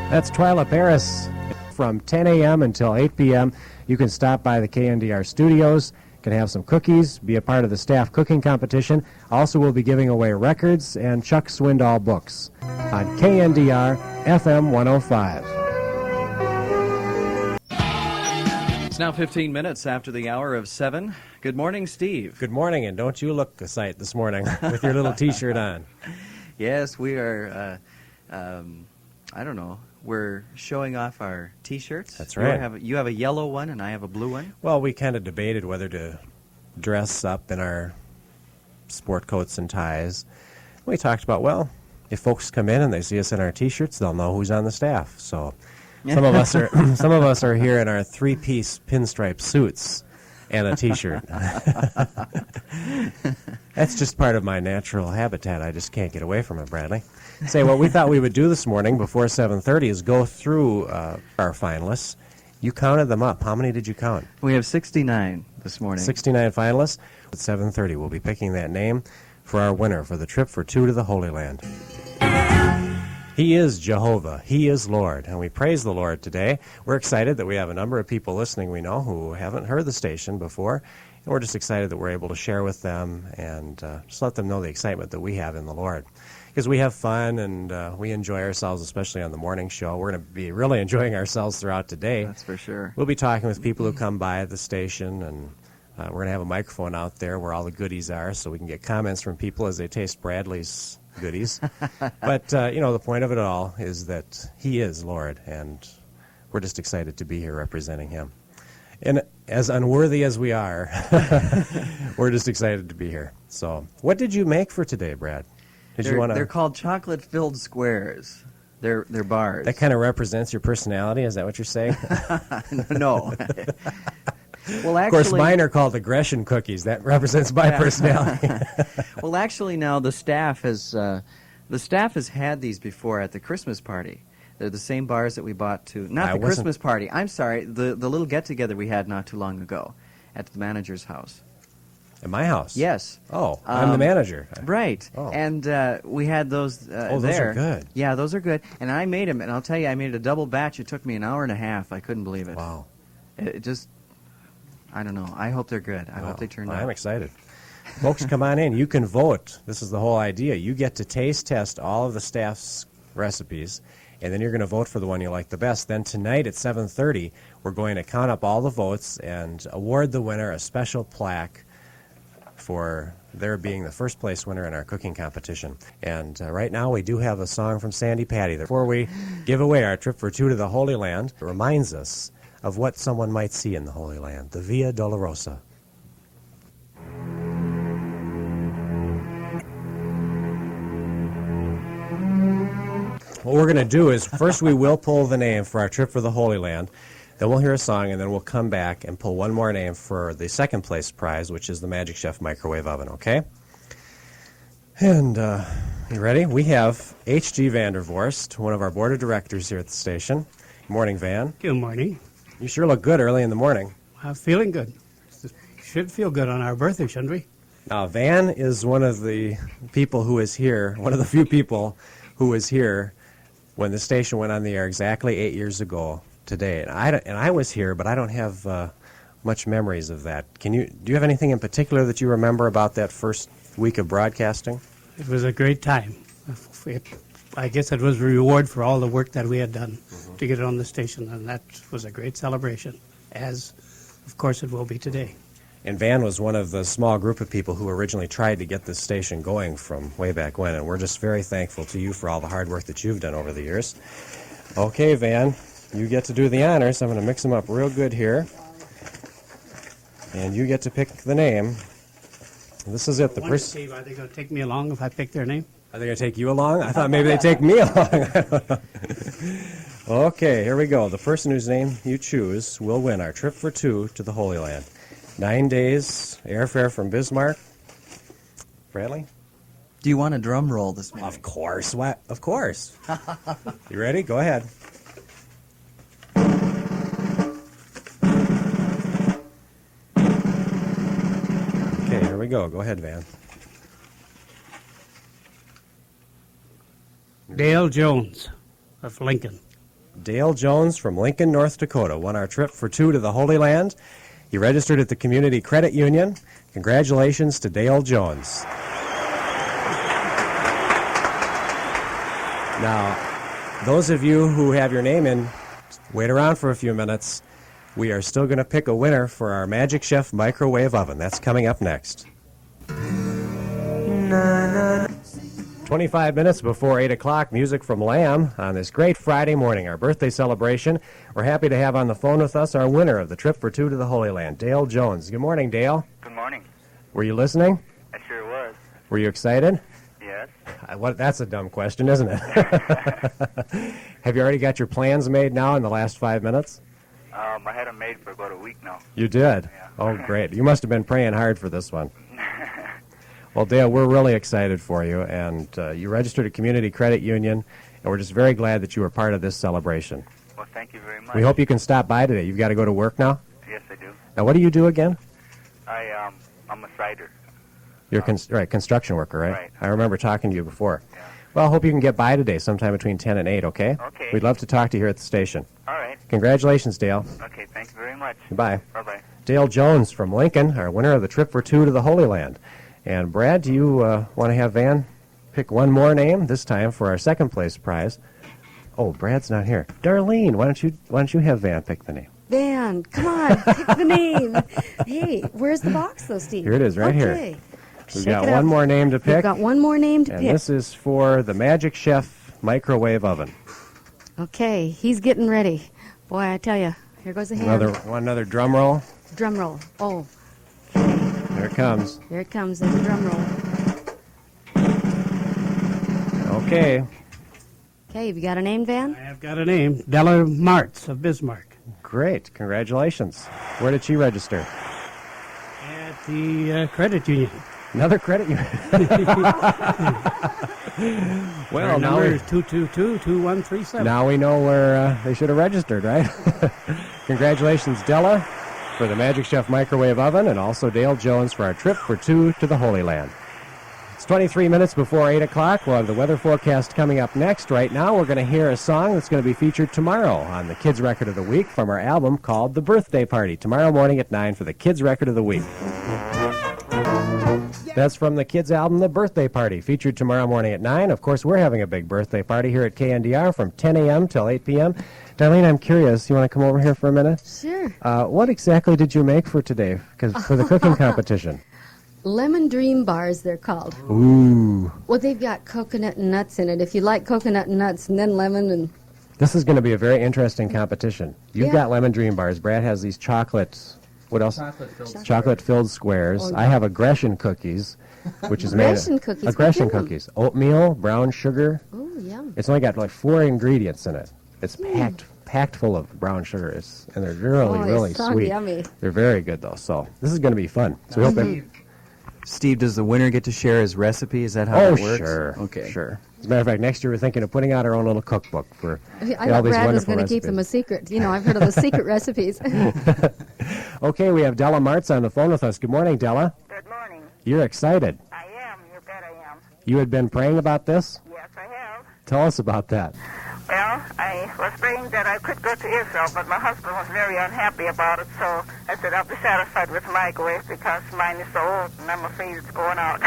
That's Twyla Paris from 10 a.m. until 8 p.m. You can stop by the KNDR studios, can have some cookies, be a part of the staff cooking competition. Also, we'll be giving away records and Chuck Swindoll books on KNDR FM 105. It's now 15 minutes after the hour of 7. Good morning, Steve. Good morning, and don't you look a sight this morning with your little T-shirt on. Yes, we are, I don't know, we're showing off our T-shirts. That's right. You have a yellow one, and I have a blue one. Well, we kind of debated whether to dress up in our sport coats and ties. We talked about, well, if folks come in and they see us in our T-shirts, they'll know who's on the staff. So some of us are here in our three-piece pinstripe suits and a T-shirt. That's just part of my natural habitat. I just can't get away from it, Bradley. Say, what we thought we would do this morning before 7:30 is go through our finalists. You counted them up. How many did you count? We have 69 this morning. 69 finalists. At 7:30, we'll be picking that name for our winner for the trip for two to the Holy Land. He is Jehovah. He is Lord. And we praise the Lord today. We're excited that we have a number of people listening we know who haven't heard the station before. And we're just excited that we're able to share with them and just let them know the excitement that we have in the Lord. Because we have fun and we enjoy ourselves, especially on the morning show. We're going to be really enjoying ourselves throughout today. That's for sure. We'll be talking with people who come by at the station, and we're going to have a microphone out there where all the goodies are so we can get comments from people as they taste Bradley's goodies. But, the point of it all is that he is Lord, and we're just excited to be here representing him. And as unworthy as we are, we're just excited to be here. So what did you make for today, Brad? They're called chocolate-filled squares. They're bars. That kind of represents your personality? Is that what you're saying? No. Well, actually, of course, mine are called aggression cookies. That represents my personality. Well, actually, now the staff has had these before at the Christmas party. They're the same bars that we bought Christmas party. I'm sorry, the little get-together we had not too long ago at the manager's house. At my house? Yes. Oh, I'm the manager. Right. Oh. And we had those those there. are good. Yeah, those are good. And I made them, and I'll tell you, I made a double batch. It took me an hour and a half. I couldn't believe it. Wow. It just, I don't know. I hope they're good. I hope they turn out. I'm excited. Folks, come on in. You can vote. This is the whole idea. You get to taste test all of the staff's recipes, and then you're going to vote for the one you like the best. Then tonight at 7:30, we're going to count up all the votes and award the winner a special plaque for their being the first place winner in our cooking competition. And right now we do have a song from Sandy Patty. Before we give away our trip for two to the Holy Land, it reminds us of what someone might see in the Holy Land, the Via Dolorosa. What we're going to do is first we will pull the name for our trip for the Holy Land. Then we'll hear a song, and then we'll come back and pull one more name for the second place prize, which is the Magic Chef microwave oven, okay? And you ready? We have H.G. VanderVorst, one of our board of directors here at the station. Good morning, Van. Good morning. You sure look good early in the morning. I'm feeling good. Should feel good on our birthday, shouldn't we? Now, Van is one of the people who is here, one of the few people who was here when the station went on the air exactly 8 years ago today. And I was here, but I don't have much memories of that. Do you have anything in particular that you remember about that first week of broadcasting? It was a great time. I guess it was a reward for all the work that we had done to get it on the station, and that was a great celebration, as, of course, it will be today. And Van was one of the small group of people who originally tried to get this station going from way back when, and we're just very thankful to you for all the hard work that you've done over the years. Okay, Van, you get to do the honors. I'm going to mix them up real good here. And you get to pick the name. This is it. Steve, are they going to take me along if I pick their name? Are they going to take you along? I thought maybe they'd take me along. Okay, here we go. The person whose name you choose will win our trip for two to the Holy Land. 9 days, airfare from Bismarck. Bradley? Do you want a drum roll this morning? Of course. What? Of course. You ready? Go ahead. Okay, here we go. Go ahead, Van. Dale Jones of Lincoln. Dale Jones from Lincoln, North Dakota, won our trip for 2 to the Holy Land. He registered at the Community Credit Union. Congratulations to Dale Jones. Now, those of you who have your name in, wait around for a few minutes. We are still going to pick a winner for our Magic Chef microwave oven. That's coming up next. 25 minutes before 8 o'clock, music from Lamb on this great Friday morning, our birthday celebration. We're happy to have on the phone with us our winner of the trip for 2 to the Holy Land, Dale Jones. Good morning, Dale. Good morning. Were you listening? I sure was. Were you excited? Yes. That's a dumb question, isn't it? Have you already got your plans made now in the last 5 minutes? I had them made for about a week now. You did? Yeah. Oh, great. You must have been praying hard for this one. Well, Dale, we're really excited for you, and you registered at Community Credit Union, and we're just very glad that you were part of this celebration. Well, thank you very much. We hope you can stop by today. You've got to go to work now? Yes, I do. Now, what do you do again? I'm a cider. You're right, construction worker, right? Right. I remember talking to you before. Yeah. Well, I hope you can get by today sometime between 10 and 8, okay? Okay. We'd love to talk to you here at the station. All right. Congratulations, Dale. Okay, thank you very much. Goodbye. Bye-bye. Dale Jones from Lincoln, our winner of the trip for 2 to the Holy Land. And Brad, do you want to have Van pick one more name this time for our second place prize? Oh, Brad's not here. Darlene, why don't you have Van pick the name? Van, come on, pick the name. Hey, where's the box, though, Steve? Here it is, right here. Okay. We've Shake got it one up. more name to pick. We've got one more name to and pick. this is for the Magic Chef microwave oven. Okay, he's getting ready. Boy, I tell you, here goes the hand. Another drum roll. Drum roll. Oh, There it comes. there it comes. There's a drum roll. Okay. Okay, have you got a name, Van? I have got a name, Della Martz of Bismarck. Great. Congratulations. Where did she register? At the credit union. Another credit union. Well, Our now number we, is 222-2137. now we know where they should have registered, right? Congratulations, Della, for the Magic Chef microwave oven, and also Dale Jones for our trip for 2 to the Holy Land. It's 23 minutes before 8 o'clock. We'll have the weather forecast coming up next. Right now, we're going to hear a song that's going to be featured tomorrow on the Kids Record of the Week from our album called The Birthday Party, tomorrow morning at 9 for the Kids Record of the Week. That's from the kids' album, The Birthday Party, featured tomorrow morning at 9. Of course, we're having a big birthday party here at KNDR from 10 a.m. till 8 p.m. Darlene, I'm curious. You want to come over here for a minute? Sure. What exactly did you make for today, for the cooking competition? Lemon Dream Bars, they're called. Ooh. Well, they've got coconut and nuts in it. If you like coconut and nuts, and then lemon and... This is going to be a very interesting competition. You've Yeah. got lemon dream bars. Brad has these chocolate, what else? Chocolate-filled squares. Oh, I have aggression cookies, which is made Aggression cookies? What aggression in them? cookies. Oatmeal, brown sugar. Oh, yum. It's only got like 4 ingredients in it. It's packed full of brown sugar. And they're really, Oh, they really sound sweet. yummy. They're very good, though. So this is going to be fun. So we hope Steve, does the winner get to share his recipe? Is that how Oh, it works? sure. Okay. Sure. As a matter of fact, next year we're thinking of putting out our own little cookbook for I all thought these Brad wonderful was going to keep recipes. them a secret. You know, I've heard of the secret recipes. Okay, we have Della Martz on the phone with us. Good morning, Della. Good morning. You're excited. I am. You bet I am. You had been praying about this? Yes, I have. Tell us about that. Well, I was praying that I could go to Israel, but my husband was very unhappy about it, so I said I'll be satisfied with microwave because mine is so old, and I'm afraid it's going out.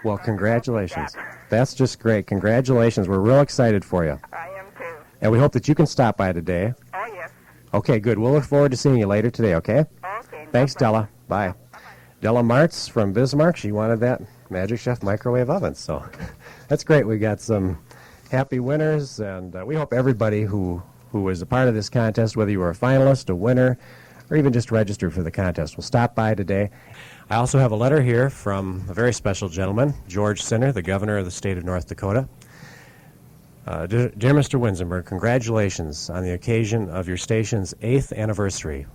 Well, congratulations. That's just great. Congratulations. We're real excited for you. I am too. And we hope that you can stop by today. Oh, yes. Okay, good. We'll look forward to seeing you later today, okay? Okay. Thanks, no problem. Della. Bye. Della Martz from Bismarck. She wanted that Magic Chef microwave oven, so that's great. We got some happy winners, and we hope everybody who was a part of this contest, whether you were a finalist, a winner, or even just registered for the contest, will stop by today. I also have a letter here from a very special gentleman, George Sinner, the governor of the state of North Dakota. Dear Mr. Winzenburg, congratulations on the occasion of your station's 8th anniversary.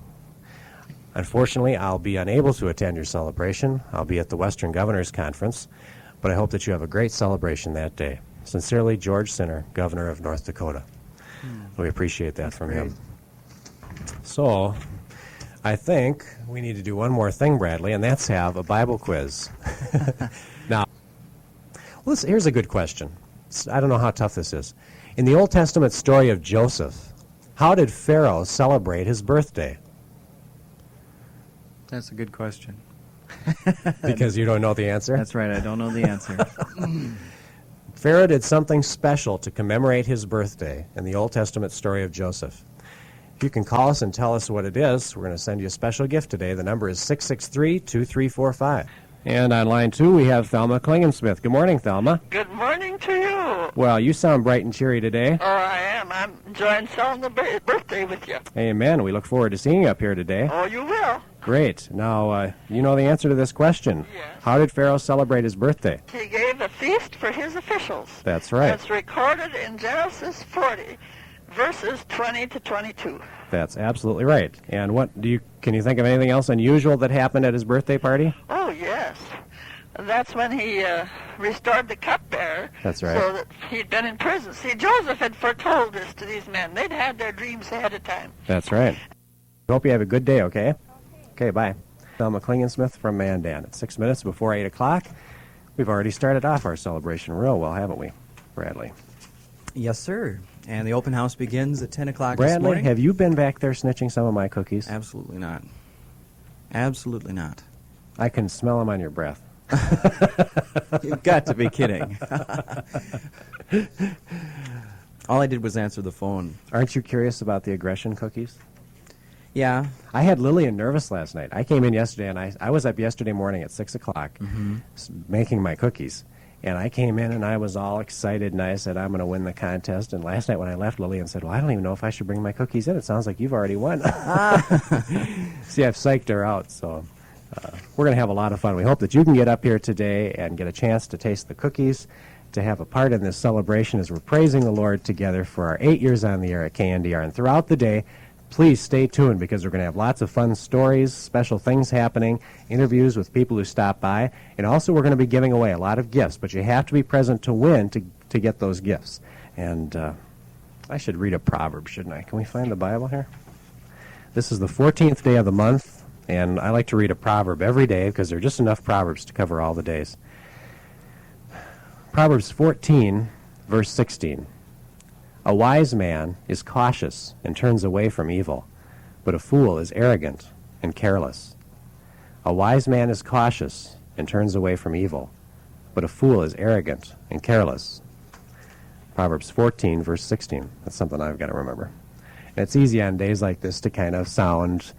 Unfortunately, I'll be unable to attend your celebration. I'll be at the Western Governors Conference, but I hope that you have a great celebration that day. Sincerely, George Sinner, Governor of North Dakota. We appreciate that from him. So, I think we need to do one more thing, Bradley, and that's have a Bible quiz. Now, here's a good question. I don't know how tough this is. In the Old Testament story of Joseph, how did Pharaoh celebrate his birthday? That's a good question. Because you don't know the answer? That's right, I don't know the answer. Pharaoh did something special to commemorate his birthday in the Old Testament story of Joseph. If you can call us and tell us what it is, we're going to send you a special gift today. The number is 663-2345. And on line 2, we have Thelma Klingensmith. Good morning, Thelma. Good morning to you. Well, you sound bright and cheery today. Oh, I am. I'm enjoying celebrating birthday with you. Amen. We look forward to seeing you up here today. Oh, you will. Great. Now, you know the answer to this question. Yes. How did Pharaoh celebrate his birthday? He gave a feast for his officials. That's right. That's recorded in Genesis 40, verses 20 to 22. That's absolutely right. And can you think of anything else unusual that happened at his birthday party? Oh, yes. That's when he restored the cupbearer. That's right. So that he'd been in prison. See, Joseph had foretold this to these men. They'd had their dreams ahead of time. That's right. Hope you have a good day, okay? Okay, bye. Thelma Klingensmith from Mandan. It's 6 minutes before 8 o'clock. We've already started off our celebration real well, haven't we, Bradley? Yes, sir. And the open house begins at 10 o'clock this Bradley, morning. have you been back there snitching some of my cookies? Absolutely not. Absolutely not. I can smell them on your breath. You've got to be kidding. All I did was answer the phone. Aren't you curious about the aggression cookies? Yeah. I had Lilian nervous last night. I came in yesterday, and I was up yesterday morning at 6 o'clock making my cookies. And I came in, and I was all excited, and I said, I'm going to win the contest. And last night when I left, Lilian said, well, I don't even know if I should bring my cookies in. It sounds like you've already won. See, I've psyched her out, so we're going to have a lot of fun. We hope that you can get up here today and get a chance to taste the cookies, to have a part in this celebration as we're praising the Lord together for our 8 years on the air at KNDR. And throughout the day, please stay tuned because we're going to have lots of fun stories, special things happening, interviews with people who stop by, and also we're going to be giving away a lot of gifts, but you have to be present to win to get those gifts. And I should read a proverb, shouldn't I? Can we find the Bible here? This is the 14th day of the month, and I like to read a proverb every day because there are just enough proverbs to cover all the days. Proverbs 14, verse 16. A wise man is cautious and turns away from evil, but a fool is arrogant and careless. A wise man is cautious and turns away from evil, but a fool is arrogant and careless. Proverbs 14, verse 16. That's something I've got to remember. And it's easy on days like this to kind of sound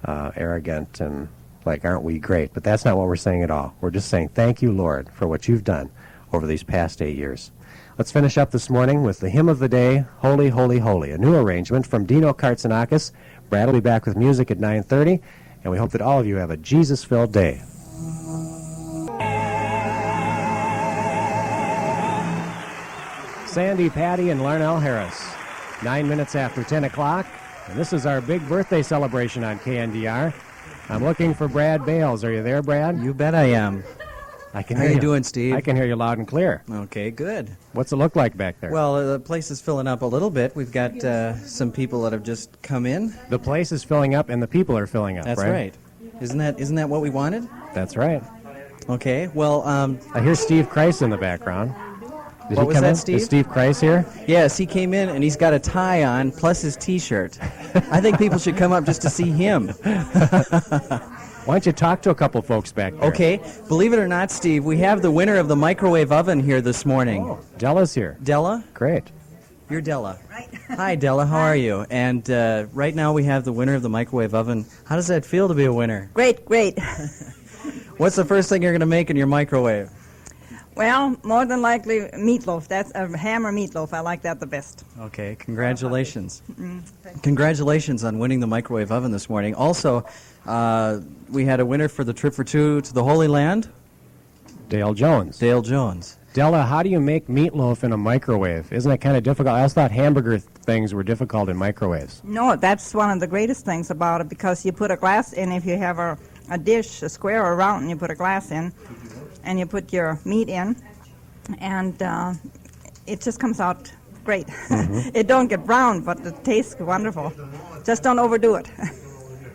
arrogant and like, aren't we great? But that's not what we're saying at all. We're just saying, thank you, Lord, for what you've done over these past 8 years. Let's finish up this morning with the hymn of the day, Holy, Holy, Holy, a new arrangement from Dino Kartsanakis. Brad will be back with music at 9:30, and we hope that all of you have a Jesus-filled day. Sandy, Patty, and Larnell Harris, 9 minutes after 10 o'clock, and this is our big birthday celebration on KNDR. I'm looking for Brad Bales. Are you there, Brad? You bet I am. I can How hear you doing, Steve? I can hear you loud and clear. Okay, good. What's it look like back there? Well, the place is filling up a little bit. We've got some people that have just come in. The place is filling up and the people are filling up, That's right. Isn't that what we wanted? That's right. Okay, well, I hear Steve Kreis in the background. Did What he was come that, in? Steve? Is Steve Kreis here? yes, he came in and he's got a tie on plus his T-shirt. I think people should come up just to see him. Why don't you talk to a couple folks back there? Okay, believe it or not, Steve, we have the winner of the microwave oven here this morning. Oh, Della's here. Della? Great. You're Della. Right. Hi, Della. How are you? And right now we have the winner of the microwave oven. How does that feel to be a winner? Great. What's the first thing you're going to make in your microwave? Well, more than likely meatloaf. That's a ham or meatloaf. I like that the best. Okay, congratulations. Congratulations on winning the microwave oven this morning. Also, we had a winner for the trip for two to the Holy Land. Dale Jones. Dale Jones. Della, how do you make meatloaf in a microwave? Isn't that kind of difficult? I always thought hamburger things were difficult in microwaves. No, that's one of the greatest things about it because you put a glass in. If you have a dish, a square or round, and you put a glass in, and you put your meat in, and it just comes out great. It don't get brown, but it tastes wonderful. Just don't overdo it.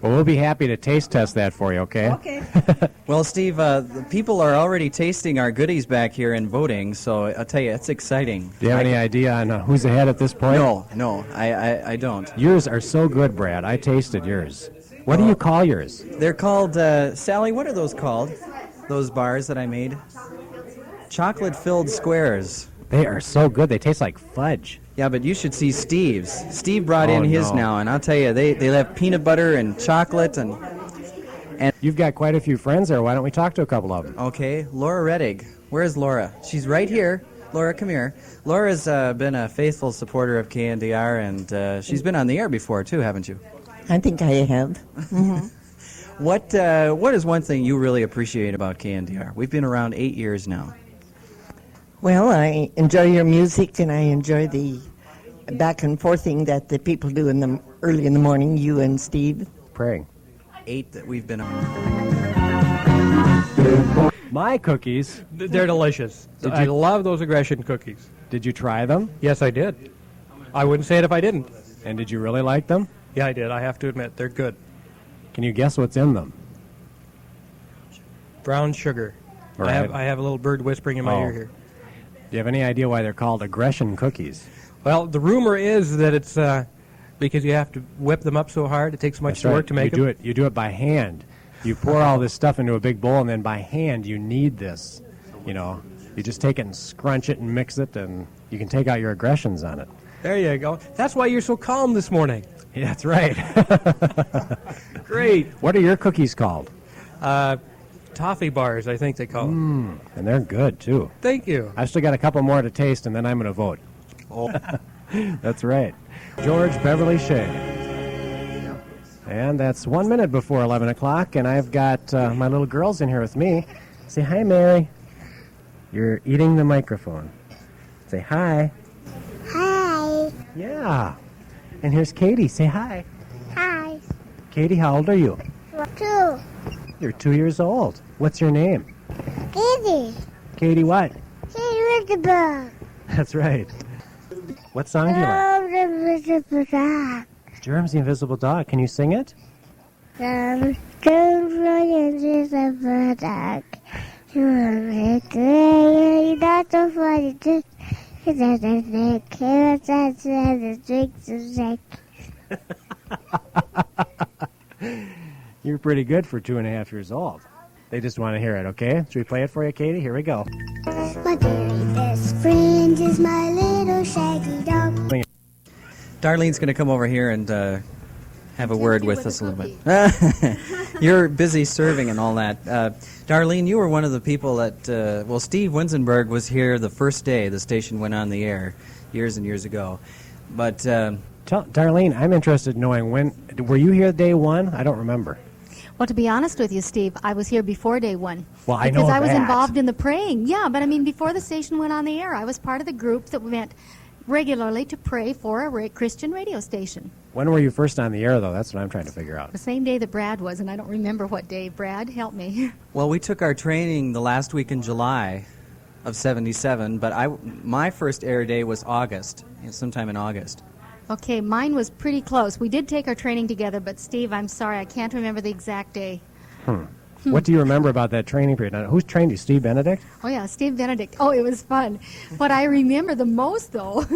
Well, we'll be happy to taste test that for you, okay? Okay. Well, Steve, the people are already tasting our goodies back here and voting, so I'll tell you, it's exciting. Do you have any idea on who's ahead at this point? No, I don't. Yours are so good, Brad. I tasted yours. What do you call yours? They're called, Sally, what are those called? Those bars that I made? Chocolate-filled squares. They are so good. They taste like fudge. Yeah, but you should see Steve's. Steve brought in his now, and I'll tell you, they have peanut butter and chocolate and... You've got quite a few friends there. Why don't we talk to a couple of them? Okay, Laura Reddig. Where's Laura? She's right here. Laura, come here. Laura's been a faithful supporter of KNDR, and she's been on the air before, too, haven't you? I think I have. Mm-hmm. What is one thing you really appreciate about KNDR? We've been around 8 years now. Well, I enjoy your music, and I enjoy the back and forthing that the people do early in the morning, you and Steve. Praying. 8 that we've been on. My cookies. They're delicious. I love those aggression cookies. Did you try them? Yes, I did. I wouldn't say it if I didn't. And did you really like them? Yeah, I did. I have to admit, they're good. Can you guess what's in them? Brown sugar. Right. I have a little bird whispering in my ear here. Do you have any idea why they're called aggression cookies? Well, the rumor is that it's because you have to whip them up so hard. It takes so much work to make them. You do it by hand. You pour all this stuff into a big bowl, and then by hand you knead this. You know, you just take it and scrunch it and mix it, and you can take out your aggressions on it. There you go. That's why you're so calm this morning. Yeah, that's right. Great. What are your cookies called? Toffee bars, I think they call them. And they're good, too. Thank you. I've still got a couple more to taste, and then I'm going to vote. Oh. That's right. George Beverly Shea. And that's 1 minute before 11 o'clock, and I've got my little girls in here with me. Say hi, Mary. You're eating the microphone. Say hi. Hi. Yeah. And here's Katie. Say hi. Hi. Katie, how old are you? 2. You're 2 years old. What's your name? Katie. Katie what? Katie Winzenburg. That's right. What song do you like? The Invisible Dog. Germ's the Invisible Dog. Can you sing it? Germ's the Invisible Dog. You are you're not so funny. Just carrots and drinks and shake. You're pretty good for 2.5 years old. They just want to hear it, okay? Should we play it for you, Katie? Here we go. My very best friend is my little shaggy dog. Darlene's going to come over here and have a word with us a little bit. You're busy serving and all that. Darlene, you were one of the people that, Steve Winzenburg was here the first day the station went on the air years and years ago. But Darlene, I'm interested in knowing were you here day one? I don't remember. Well, to be honest with you, Steve, I was here before day one. Well, I know because I was that. involved in the praying. Yeah, but I mean, before the station went on the air, I was part of the group that went regularly to pray for a Christian radio station. When were you first on the air, though? That's what I'm trying to figure out. The same day that Brad was, and I don't remember what day. Brad, help me. Well, we took our training the last week in July of '77, but my first air day was August, sometime in August. Okay, mine was pretty close. We did take our training together, but Steve, I'm sorry, I can't remember the exact day. What do you remember about that training period? Now, who's trained you, Steve Benedict? Oh, yeah, Steve Benedict. Oh, it was fun. What I remember the most, though,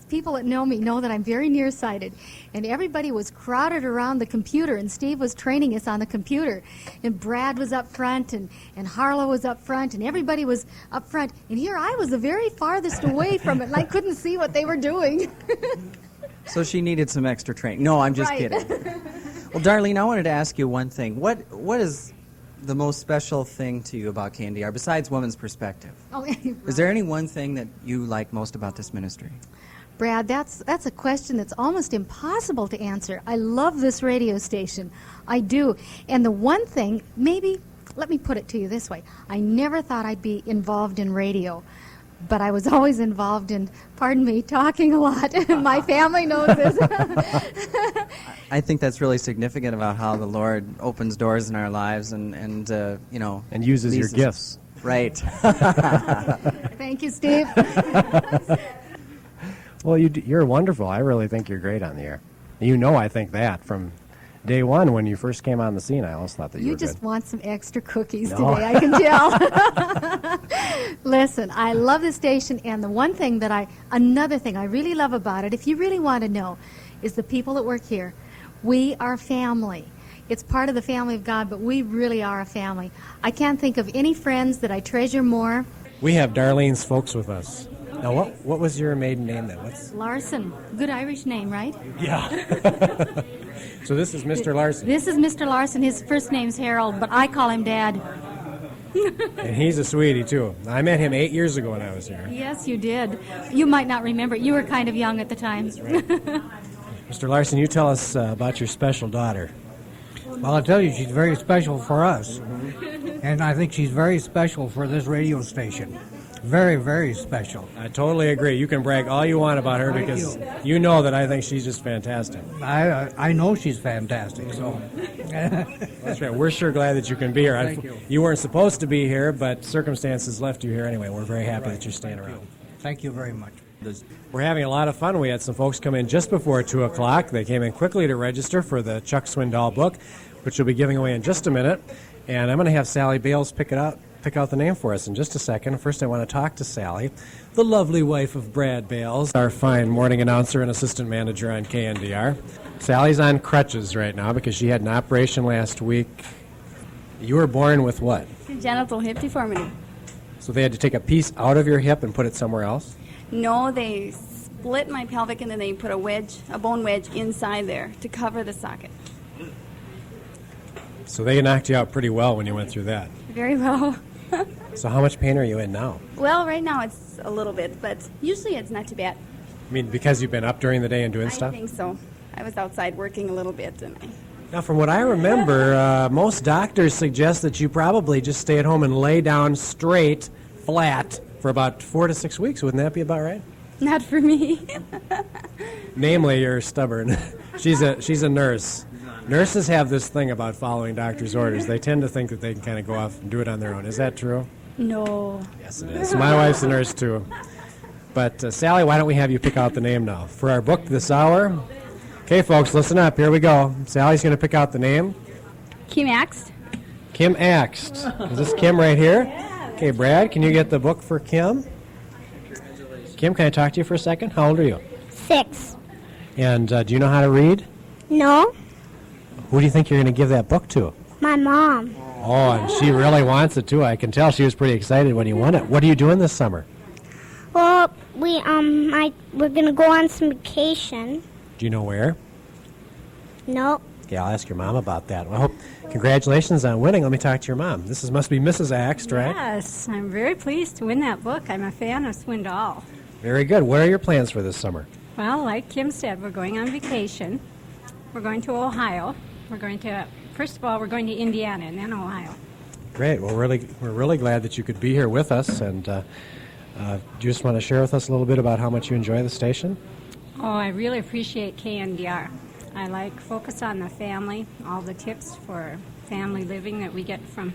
people that know me know that I'm very nearsighted, and everybody was crowded around the computer, and Steve was training us on the computer, and Brad was up front, and Harlow was up front, and everybody was up front, and here I was the very farthest away from it, and I couldn't see what they were doing. So she needed some extra training. No, I'm just kidding. Well, Darlene, I wanted to ask you one thing. What is the most special thing to you about KNDR, besides women's perspective? Oh, right. Is there any one thing that you like most about this ministry? Brad, that's a question that's almost impossible to answer. I love this radio station. I do. And the one thing, maybe, let me put it to you this way. I never thought I'd be involved in radio, but I was always involved in, pardon me, talking a lot. My family knows this. I think that's really significant about how the Lord opens doors in our lives and you know. And uses your gifts. Right. Thank you, Steve. Well, you're wonderful. I really think you're great on the air. You know I think that from day one when you first came on the scene. I always thought that you You were just good. want some extra cookies No. today, I can tell. Listen, I love this station, and another thing I really love about it, if you really want to know, is the people that work here. We are family. It's part of the family of God, but we really are a family. I can't think of any friends that I treasure more. We have Darlene's folks with us. Now, what was your maiden name then? Larson. Good Irish name, right? Yeah. So this is Mr. Larson. This is Mr. Larson. His first name's Harold, but I call him Dad. And he's a sweetie, too. I met him 8 years ago when I was here. Yes, you did. You might not remember. You were kind of young at the time. That's right. Mr. Larson, you tell us about your special daughter. Well, I'll tell you, she's very special for us. And I think she's very special for this radio station. Very, very special. I totally agree. You can brag all you want about her because you know that I think she's just fantastic. I know she's fantastic, so. That's right. We're sure glad that you can be here. Thank you. You weren't supposed to be here, but circumstances left you here anyway. We're very happy that you're staying around. Thank you very much. We're having a lot of fun. We had some folks come in just before 2 o'clock. They came in quickly to register for the Chuck Swindoll book, which we'll be giving away in just a minute. And I'm going to have Sally Bales pick out the name for us in just a second. First, I want to talk to Sally, the lovely wife of Brad Bales, our fine morning announcer and assistant manager on KNDR. Sally's on crutches right now because she had an operation last week. You were born with what? Genital hip deformity. So they had to take a piece out of your hip and put it somewhere else? No, they split my pelvic and then they put a bone wedge inside there to cover the socket. So they knocked you out pretty well when you went through that. Very well. So how much pain are you in now? Well, right now it's a little bit, but usually it's not too bad. I mean, because you've been up during the day and doing stuff? I think so. I was outside working a little bit, and Now, from what I remember, most doctors suggest that you probably just stay at home and lay down straight, flat, for about 4 to 6 weeks. Wouldn't that be about right? not for me. Namely, you're stubborn. She's a nurse. Nurses have this thing about following doctor's orders. They tend to think that they can kind of go off and do it on their own. Is that true? No. Yes, it is. My wife's a nurse, too. But, Sally, why don't we have you pick out the name now? For our book this hour. Okay, folks, listen up. Here we go. Sally's going to pick out the name. Kim Axt. Kim Axt. Is this Kim right here? Okay, Brad, can you get the book for Kim? Kim, can I talk to you for a second? How old are you? 6. And do you know how to read? No, Who do you think you're going to give that book to? my mom. Oh, and she really wants it, too. I can tell she was pretty excited when you won it. What are you doing this summer? Well, we're gonna go on some vacation. Do you know where? Nope. Okay, I'll ask your mom about that. Well, congratulations on winning. Let me talk to your mom. This must be Mrs. Axt, right? Yes, I'm very pleased to win that book. I'm a fan of Swindoll. Very good. What are your plans for this summer? Well, like Kim said, we're going on vacation. We're going to Ohio. First of all, we're going to Indiana and then Ohio. Great. Well, we're really glad that you could be here with us. And do you just want to share with us a little bit about how much you enjoy the station? Oh, I really appreciate KNDR. I like Focus on the Family, all the tips for family living that we get from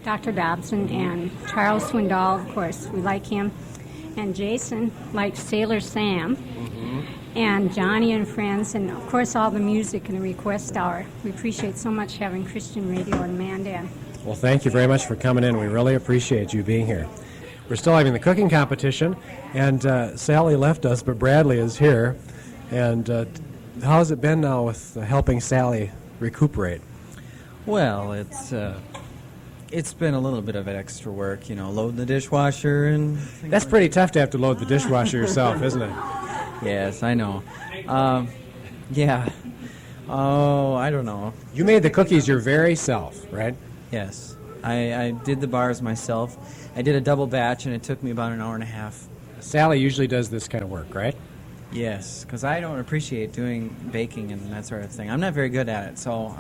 Dr. Dobson and Charles Swindoll, of course. We like him. And Jason likes Sailor Sam. And Johnny and Friends, and of course all the music in the request hour. We appreciate so much having Christian radio in Mandan. Well, thank you very much for coming in. We really appreciate you being here. We're still having the cooking competition, and Sally left us, but Bradley is here. And how has it been now with helping Sally recuperate? Well, it's been a little bit of extra work, loading the dishwasher and... That's pretty tough to have to load the dishwasher yourself, isn't it? Yes, I know. Yeah. Oh, I don't know. You made the cookies your very self, right? Yes. I did the bars myself. I did a double batch, and it took me about an hour and a half. Sally usually does this kind of work, right? Yes, because I don't appreciate doing baking and that sort of thing. I'm not very good at it, so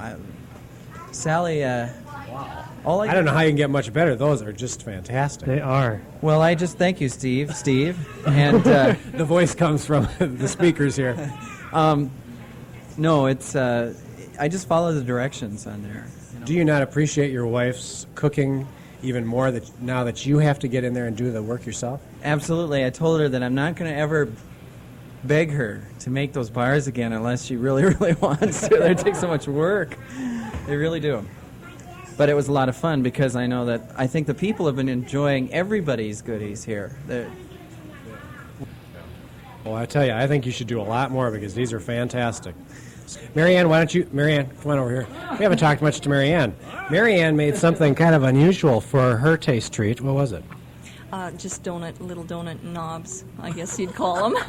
Sally... Wow. I don't know how you can get much better. Those are just fantastic. They are. Well, I just thank you, Steve. And the voice comes from the speakers here. No, it's I just follow the directions on there. Do you not appreciate your wife's cooking even more now that you have to get in there and do the work yourself? Absolutely. I told her that I'm not going to ever beg her to make those bars again unless she really, really wants to. They take so much work. They really do. But it was a lot of fun because I think the people have been enjoying everybody's goodies here. Well, I tell you, I think you should do a lot more because these are fantastic. Marianne, Marianne, come on over here. We haven't talked much to Marianne. Marianne made something kind of unusual for her taste treat. What was it? Just little donut knobs, I guess you'd call them.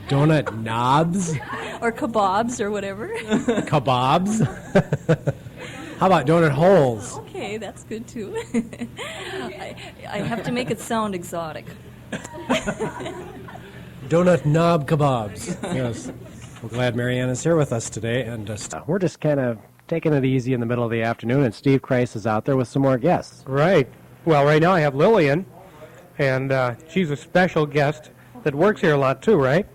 Donut knobs? Or kebabs or whatever. Kebabs? How about donut holes? Okay, that's good too. I have to make it sound exotic. Donut knob kebabs. Yes. We're glad Marianne is here with us today, and we're just kind of taking it easy in the middle of the afternoon, and Steve Kreis is out there with some more guests. Right. Well, right now I have Lilian, and she's a special guest that works here a lot too, right?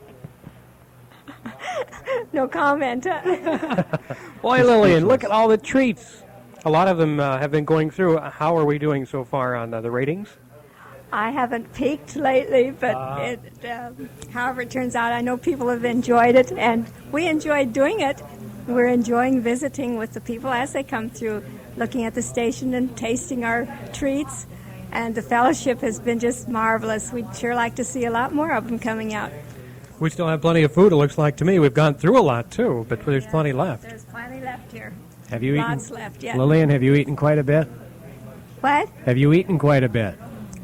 No comment. Boy, Lilian, look at all the treats. A lot of them have been going through. How are we doing so far on the ratings? I haven't peaked lately, but however it turns out, I know people have enjoyed it, and we enjoyed doing it. We're enjoying visiting with the people as they come through, looking at the station and tasting our treats, and the fellowship has been just marvelous. We'd sure like to see a lot more of them coming out. We still have plenty of food, it looks like to me. We've gone through a lot, too, but there's plenty left. There's plenty left here. Have you Lots eaten? left, yeah. Lilian, have you eaten quite a bit? What? Have you eaten quite a bit?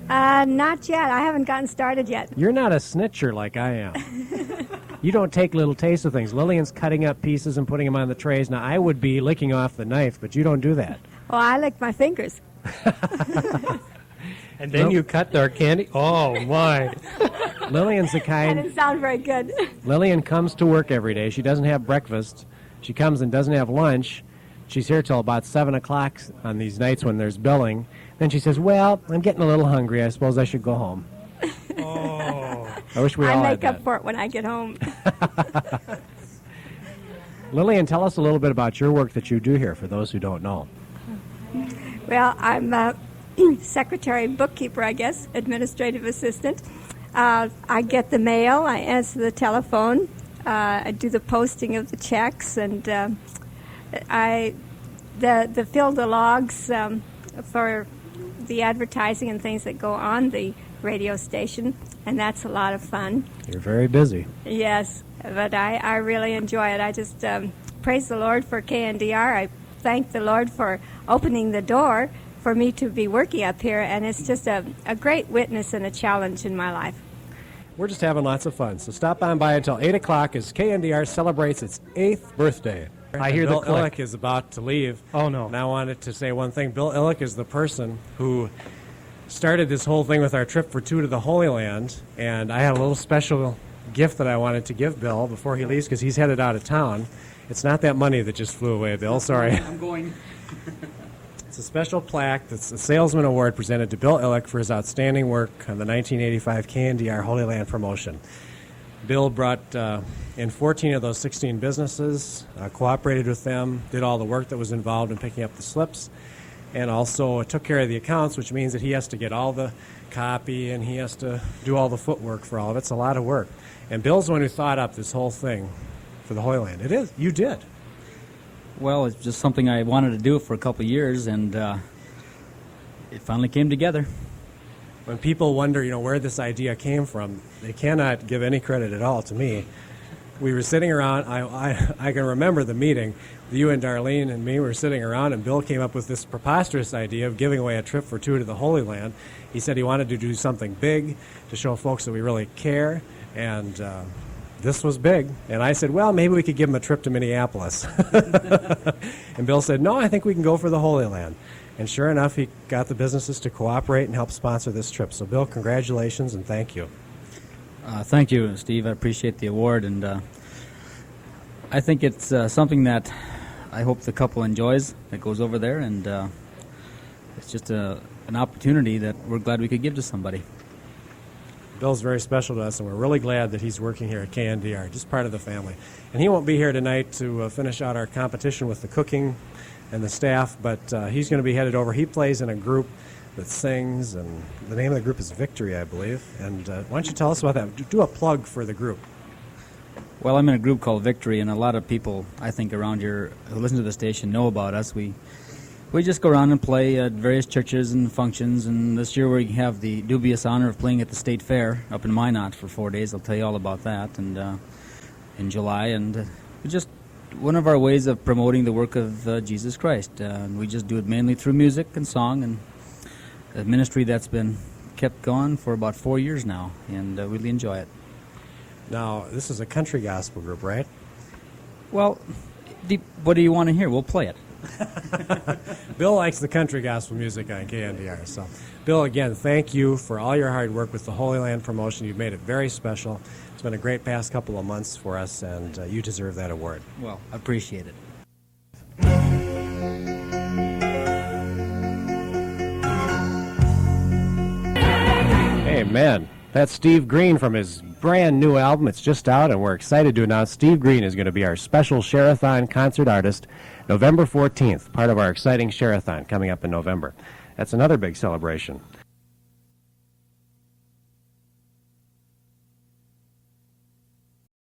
Not yet. I haven't gotten started yet. You're not a snitcher like I am. You don't take little tastes of things. Lillian's cutting up pieces and putting them on the trays. Now, I would be licking off the knife, but you don't do that. Well, I lick my fingers. And then you cut our candy? Oh, my. Lillian's the That kind... didn't sound very good. Lilian comes to work every day. She doesn't have breakfast. She comes and doesn't have lunch. She's here till about 7 o'clock on these nights when there's billing. Then she says, well, I'm getting a little hungry. I suppose I should go home. Oh. I wish we all I had make that. up for it when I get home. Lilian, tell us a little bit about your work that you do here for those who don't know. Well, I'm a secretary, bookkeeper, I guess, administrative assistant. I get the mail, I answer the telephone, I do the posting of the checks, and I fill the logs for the advertising and things that go on the radio station, and that's a lot of fun. You're very busy. Yes, but I really enjoy it. I just praise the Lord for KNDR. I thank the Lord for opening the door for me to be working up here, and it's just a great witness and a challenge in my life. We're just having lots of fun, so stop on by until 8 o'clock as KNDR celebrates its 8th birthday. I hear Bill the click. Illich is about to leave. Oh, no. And I wanted to say one thing. Bill Illich is the person who started this whole thing with our trip for two to the Holy Land, and I had a little special gift that I wanted to give Bill before he leaves because he's headed out of town. It's not that money that just flew away, Bill. Sorry. I'm going. It's a special plaque that's a Salesman Award presented to Bill Illich for his outstanding work on the 1985 KNDR Holy Land promotion. Bill brought in 14 of those 16 businesses, cooperated with them, did all the work that was involved in picking up the slips, and also took care of the accounts, which means that he has to get all the copy and he has to do all the footwork for all of it. It's a lot of work. And Bill's the one who thought up this whole thing for the Holy Land. It is. You did. Well, it's just something I wanted to do for a couple of years, and it finally came together. When people wonder, where this idea came from, they cannot give any credit at all to me. We were sitting around. I can remember the meeting. You and Darlene and me were sitting around, and Bill came up with this preposterous idea of giving away a trip for two to the Holy Land. He said he wanted to do something big to show folks that we really care, and this was big. And I said, well, maybe we could give him a trip to Minneapolis. And Bill said, no, I think we can go for the Holy Land. And sure enough, he got the businesses to cooperate and help sponsor this trip. So, Bill, congratulations and thank you. Thank you, Steve. I appreciate the award, and I think it's something that I hope the couple enjoys that goes over there, and it's just an opportunity that we're glad we could give to somebody. Bill's very special to us, and we're really glad that he's working here at KNDR, just part of the family. And he won't be here tonight to finish out our competition with the cooking and the staff, but he's going to be headed over. He plays in a group that sings, and the name of the group is Victory, I believe. And why don't you tell us about that? Do a plug for the group. Well, I'm in a group called Victory, and a lot of people, I think, around here who listen to the station know about us. We just go around and play at various churches and functions, and this year we have the dubious honor of playing at the State Fair up in Minot for 4 days. I'll tell you all about that, and in July, and we just one of our ways of promoting the work of Jesus Christ. We just do it mainly through music and song, and a ministry that's been kept going for about 4 years now, and really enjoy it. Now, this is a country gospel group, right? Well, what do you want to hear? We'll play it. Bill likes the country gospel music on KNDR. So, Bill, again, thank you for all your hard work with the Holy Land promotion. You've made it very special. It's been a great past couple of months for us, and you deserve that award. Well, I appreciate it. Amen. That's Steve Green from his brand new album. It's just out, and we're excited to announce Steve Green is going to be our special Share-a-thon concert artist November 14th, part of our exciting Share-a-thon coming up in November. That's another big celebration.